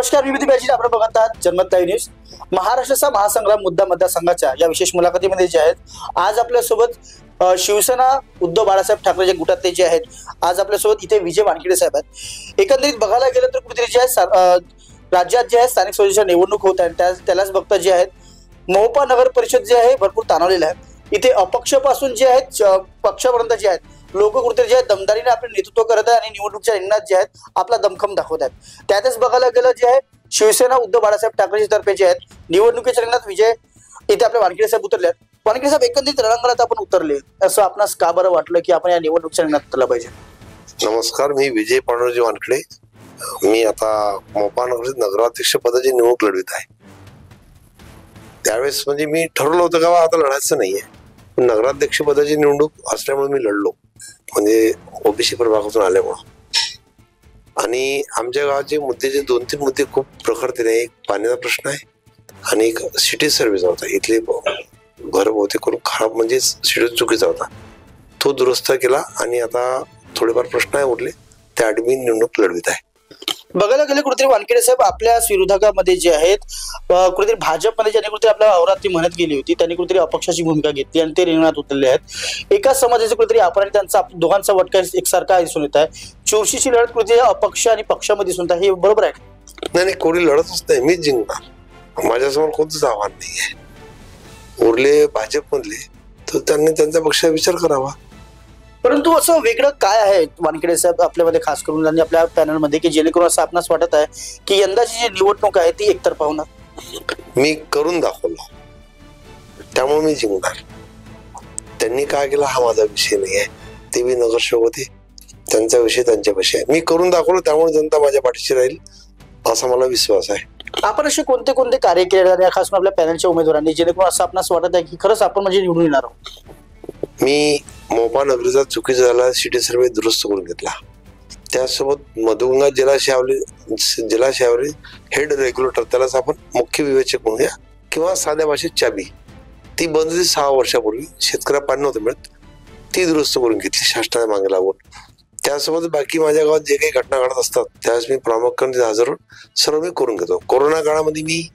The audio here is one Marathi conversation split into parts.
नमस्कार, मी विधी आपण बघत आहात जनमत लाईव्ह न्यूज. महाराष्ट्राचा महासंग्राम मुद्दा मतदारसंघाच्या या विशेष मुलाखतीमध्ये जे आहेत आज आपल्यासोबत शिवसेना उद्धव बाळासाहेब ठाकरे गटातले जे आहेत आज आपल्यासोबत इथे विजय वानखेडे साहेब आहेत. एकंदरीत बघायला गेलं तर कुठेतरी जे आहे राज्यात जे आहे स्थानिक स्वराज्याच्या निवडणूक होत आहेत त्यालाच बघता जे आहेत मोहोपा नगर परिषद जे आहे भरपूर ताणवलेलं आहे. इथे अपक्षपासून जे आहेत पक्षापर्यंत जे आहेत लोक कुठेतरी जे आहेत दमदारीने आपले नेतृत्व करत आहेत आणि निवडणुकीच्या रिंगणात जे आहेत आपला दमखम दाखवत आहेत. त्यातच बघायला गेलं जे आहे शिवसेना उद्धव बाळासाहेब ठाकरे तर्फे जे आहेत निवडणुकीच्या रिंगणात विजय इथे आपल्या वानखेडे साहेब उतरले आहेत. वानखेडे साहेब, एकंदरीत रणांगणात आपण उतरले असं आपणास का बरं वाटलं की आपण या निवडणुकीच्या रिंगणात उतरला पाहिजे? नमस्कार, मी विजय पांडुरंग वानखेडे. मी आता मोहोपा नगरात नगराध्यक्ष पदाची निवडणूक लढवित आहे. त्यावेळेस म्हणजे मी ठरवलं होतं का आता लढायचं नाहीये, पण नगराध्यक्ष पदाची निवडणूक असल्यामुळे मी लढलो, म्हणजे ओबीसी प्रभागातून आल्यामुळं. आणि आमच्या गावाचे मुद्द्याचे 2-3 मुद्दे खूप प्रखरतेने, एक पाण्याचा प्रश्न आहे आणि एक सिटी सर्व्हिसचा होता. इथले घर बहुतेक करून खराब म्हणजे शेड्यूल चुकीचा होता, तो दुरुस्त केला आणि आता थोडेफार प्रश्न आहे उरले त्या मी निवडणूक लढवित आहे. बघायला गेले कुठेतरी वानखेडे साहेब आपल्या विरोधकामध्ये जे आहेत कुठेतरी भाजपमध्ये ज्यांनी कुठेतरी आपल्या वावरात मेहनत केली होती त्यांनी कुठेतरी अपक्षाची भूमिका घेतली आणि ते रिंगणात उतरले आहेत. एकाच समाजाचे कुठेतरी आपण त्यांचा दोघांचा वटका एकसारखा दिसून येत आहे. चुरशीची लढत कुठेतरी अपक्ष आणि पक्षामध्ये दिसून येत आहे, हे बरोबर आहे? नाही, कोणी लढतच नाही, मीच जिंकणार. माझ्यासमोर कोणतंच आव्हान नाही आहे. उरले भाजपमधले तर त्यांनी त्यांचा पक्षा विचार करावा. परंतु असं वेगळं काय आहे वानखेडे साहेब आपल्यामध्ये खास करून आणि आपल्या पॅनलमध्ये की जेणेकरून असं आपणास वाटत आहे की यंदाची जी निवडणूक आहे ती एकतर्फा होणार? मी करून दाखवलं त्यामुळे मी जिंकणार. त्यांनी काय केलं हा माझा विषय नाही आहे. ते बी नगरसेवक होते, त्यांचा विषय त्यांच्यापाशी आहे. मी करून दाखवलं त्यामुळे जनता माझ्या पाठीशी राहील असा मला विश्वास आहे. आपण असे कोणते कोणते कार्य केले खास करून आपल्या पॅनलच्या उमेदवारांनी जेणेकरून असं आपणास वाटत आहे की खरंच आपण म्हणजे निवडून येणार आहोत? मी मोहोपा नगरीचा चुकीचा झाला सिटी सर्वे दुरुस्त करून घेतला. त्यासोबत मधुगंगा जलाशयावरील हेड रेग्युलेटर, त्यालाच आपण मुख्य विवेचक म्हणून घ्या किंवा साध्या भाषेत चाबी, ती बंद होती 6 वर्षापूर्वी. शेतकऱ्याला पाणी नव्हतं मिळत, ती दुरुस्त करून घेतली शासनाच्या मागे लागून. त्यासोबत बाकी माझ्या गावात जे काही घटना घडत असतात त्यावेळेस मी प्रामुख्याने हजर सर्व मी करून घेतो. कोरोना काळामध्ये मी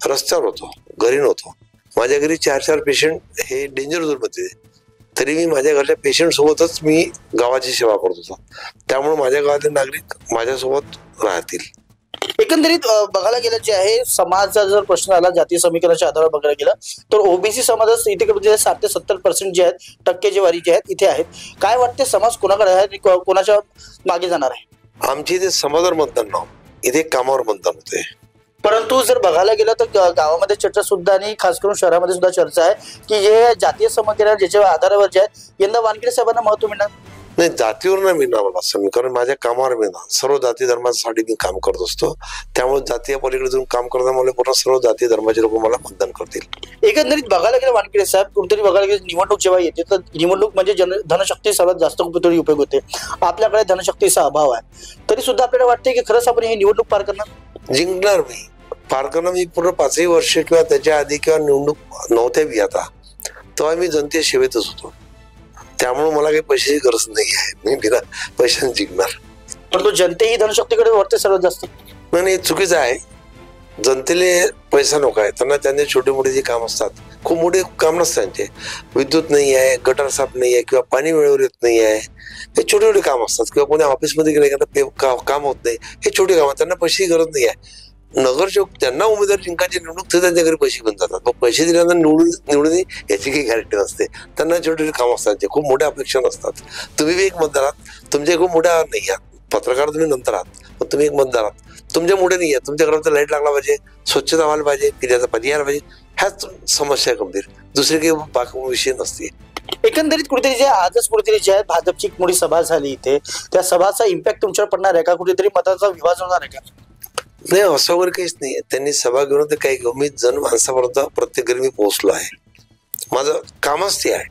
रस्त्यावर होतो, घरी नव्हतो. माझ्या घरी 4-4 पेशंट हे डेंजर झोनमध्ये, तरी मी माझ्या घरच्या पेशंट सोबतच मी गावाची सेवा करत होतो. त्यामुळे माझ्या गावातले नागरिक माझ्यासोबत राहतील. एकंदरीत बघायला गेलं जे आहे समाजाचा जर प्रश्न आला जातीय समीकरणाच्या आधारावर बघायला गेलं तर ओबीसी समाजात इथे 60 ते 70% जे आहेत टक्केवारी जे आहेत इथे आहेत. काय वाटते समाज कोणाकडे आहे, कोणाच्या मागे जाणार आहे? आमच्या इथे समाजावर मतदान नाव, इथे कामावर मतदान होते. परंतु जर बघायला गेलं तर गावामध्ये चर्चा सुद्धा आणि खास करून शहरामध्ये सुद्धा चर्चा आहे की जे जातीय समीकरण ज्याच्या आधारावर जे आहे यंदा वानखेडे साहेबांना महत्व मिळणार नाही. जातीवर नाही मिळणार मला समीकरण, माझ्या कामावर मिळणार. सर्व जाती धर्मासाठी मी काम करत असतो, त्यामुळे जातीय पलीकडे जाऊन काम करता मला पूर्ण सर्व जातीय धर्माचे लोक मला मतदान करतील. एकंदरीत बघायला गेलं वानखेडे साहेब कुठेतरी बघायला गेलं निवडणूक जेव्हा येते तर निवडणूक म्हणजे धनशक्ती सर्वात जास्त कुठेतरी उपयोग होते. आपल्याकडे धनशक्तीचा अभाव आहे, तरी सुद्धा आपल्याला वाटते की खरंच आपण ही निवडणूक पार करणार, जिंकणार. मी पार करणं, मी पूर्ण 5 वर्ष किंवा त्याच्या आधी किंवा निवडणूक नव्हत्या बी आता, तेव्हा मी जनते सेवेतच होतो. त्यामुळे मला काही पैशाची गरज नाही आहे, मी बिना पैशाने जिंकणार. पण तो जनते ही धनशक्तीकडे वाटते सर्वात जास्त. नाही, चुकीचं आहे. जनतेले पैसा नको आहे, त्यांचे छोटे मोठे जे काम असतात, खूप मोठे काम नसतात त्यांचे. विद्युत नाही आहे, गटर साफ नाही आहे किंवा पाणी वेळेवर येत नाही आहे, हे छोटे छोटे काम असतात. किंवा कोणी ऑफिसमध्ये गेले काम होत नाही, हे छोटे काम, त्यांना पैशाची गरज नाही आहे. नगरसेवक त्यांना उमेदवार जिंकायची निवडणूक तर त्यांच्या घरी पैसे पण जातात. मग पैसे दिल्यानंतर निवडून याची काही गॅरंटी नसते. त्यांना छोटे छोटे काम असतात, ते खूप मोठ्या अपेक्षा नसतात. तुम्ही बी एक मतदार आहात, तुमचे खूप मोठ्या नाही आहात. पत्रकार तुम्ही नंतर आहात, पण तुम्ही एक मतदार आहात. तुमच्या मोठे नाही आहेत, तुमच्या घरात लाईट लागला पाहिजे, स्वच्छता व्हायला पाहिजे, पिण्याचा पाणी यायला पाहिजे. ह्याच समस्या गंभीर, दुसरे काही बाकी विषय नसते. एकंदरीत कुठेतरी जे आजच कुठेतरी जे आहे भाजपची एक मोठी सभा झाली इथे, त्या सभाचा इम्पॅक्ट तुमच्यावर पडणार आहे का? कुठेतरी मताचा विभाजन होणार आहे का? नाही, असं वगैरे काहीच नाही. त्यांनी सभा घेऊन तर काही मी जन माणसापर्यंत प्रत्येक घरी मी पोहोचलो आहे. माझं कामच ते आहे.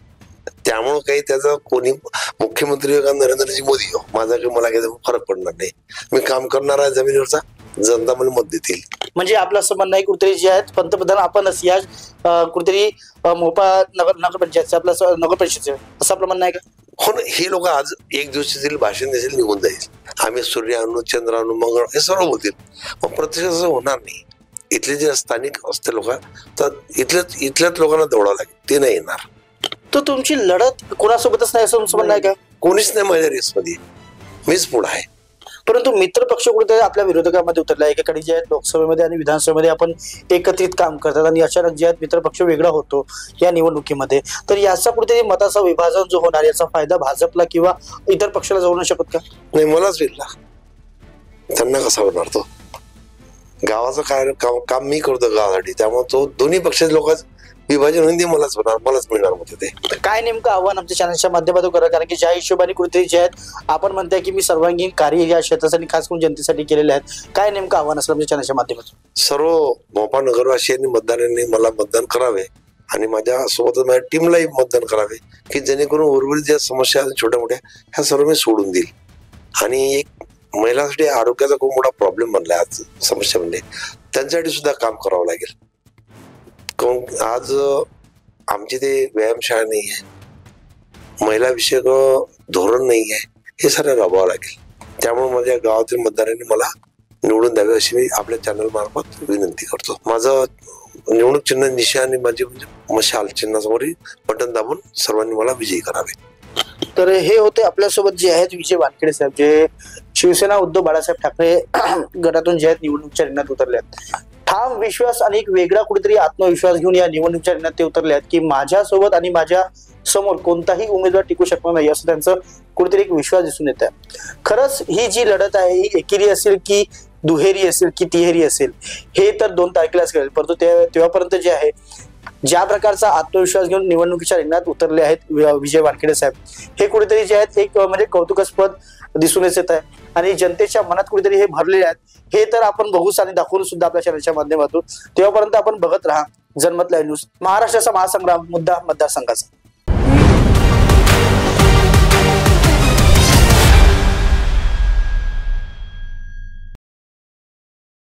त्यामुळं काही त्याचा कोणी मुख्यमंत्री हो का नरेंद्रजी मोदी हो, माझा काही मला काही फरक पडणार नाही. मी काम करणार आहे जमिनीवरचा, जनता मला मत देतील. म्हणजे आपलं असं म्हणणं आहे कुठेतरी जे आहेत पंतप्रधान आपणच या कुठेतरी मोहोपा नगर पंचायतचं आपलं नगर परिषदेचं असं आपलं म्हणणं आहे का? हो ना. हे लोक आज एक दिवस येतील, भाषण देतील, निघून जाईल. आम्ही सूर्य आणू, चंद्र आणू, मंगळ, हे सर्व बोलतील. मग प्रत्यक्ष असं होणार नाही. इथले जे स्थानिक असते लोक, तर इथल्याच लोकांना दौडावं लागेल, ते नाही येणार. तर तुमची लढत कोणासोबतच नाही असं तुमचं म्हणणं आहे का? कोणीच नाही माझ्या रेसमध्ये, मीच पुढे आहे. परंतु मित्र पक्ष कुठे आपल्या विरोधकांमध्ये उतरला. एकेकाळी जे आहेत लोकसभेमध्ये आणि विधानसभेमध्ये आपण एकत्रित काम करतात आणि अचानक जे आहेत मित्र पक्ष वेगळा होतो या निवडणुकीमध्ये. तर याचा कुठेतरी मताचा विभाजन जो होणार, याचा फायदा भाजपला किंवा इतर पक्षाला जाऊ नाही शकत का? नाही, मलाच वेगळा, त्यांना कसा होणार? तो गावाचं काम मी करतो गावासाठी, त्यामुळे तो दोन्ही पक्षाच्या लोकांचं विभाजन होऊन ते मलाच होणार, मलाच मिळणार होते ते. काय नेमकं आव्हान आमच्या चॅनलच्या माध्यमातून करा, कारण की ज्या हिशोबाने कुठेतरी जे आहेत आपण म्हणताय की मी सर्वांगीण कार्य या क्षेत्रासाठी खास करून जनतेसाठी केलेले आहेत, काय नेमकं आव्हान असेल आमच्या चॅनलच्या माध्यमातून? सर्व भोपाळ नगरवासियांनी मतदारांनी मला मतदान करावे आणि माझ्या सोबतच माझ्या टीमलाही मतदान करावे, की जेणेकरून उर्वरित ज्या समस्या छोट्या मोठ्या ह्या सर्व मी सोडून देईल. आणि एक महिलांसाठी आरोग्याचा खूप मोठा प्रॉब्लेम बनलाय आज समस्या, म्हणजे त्यांच्यासाठी सुद्धा काम करावं लागेल. आज आमची ते व्यायामशाळा नाही आहे, महिला विषयक धोरण नाही आहे, हे सर्व राबवावं लागेल. त्यामुळे माझ्या गावातील मतदारांनी मला निवडून द्यावे अशी मी आपल्या चॅनल मार्फत विनंती करतो. माझं निवडणूक चिन्ह निशा आणि माझी म्हणजे मशाल चिन्हासमोरील बटन दाबून सर्वांनी मला विजयी करावे. तर हे होते आपल्यासोबत जे आहेत विजय वानखेडे साहेब, जे शिवसेना उद्धव बाळासाहेब ठाकरे गटातून जे आहेत निवडणुकीच्या रिंगणात उतरले आहेत. ठाम विश्वास आणि एक वेगळा कुठेतरी आत्मविश्वास घेऊन या निवडणुकीच्या रिंगणात ते उतरले आहेत की माझ्यासोबत आणि माझ्या समोर कोणताही उमेदवार टिकू शकणार नाही, असं त्यांचं कुठेतरी एक विश्वास दिसून येत आहे. खरंच ही जी लढत आहे ही एकेरी असेल की दुहेरी असेल की तिहेरी असेल, हे तर 2 तारखेलाच कळेल. परंतु तेव्हापर्यंत जे आहे ज्या प्रकारचा आत्मविश्वास घेऊन निवडणुकीच्या रिंगणात उतरले आहेत विजय वानखेडे साहेब, हे कुठेतरी जे आहेत एक म्हणजे कौतुकास्पद दिसून येत आहे आणि जनतेच्या मनात कुठेतरी हे भरलेले आहेत. हे तर आपण बघूच आणि दाखवून सुद्धा आपल्या चॅनलच्या माध्यमातून. तेव्हापर्यंत आपण बघत राहा जनमत लाईव्ह न्यूज, महाराष्ट्राचा महासंग्राम, मुद्दा मतदारसंघाचा.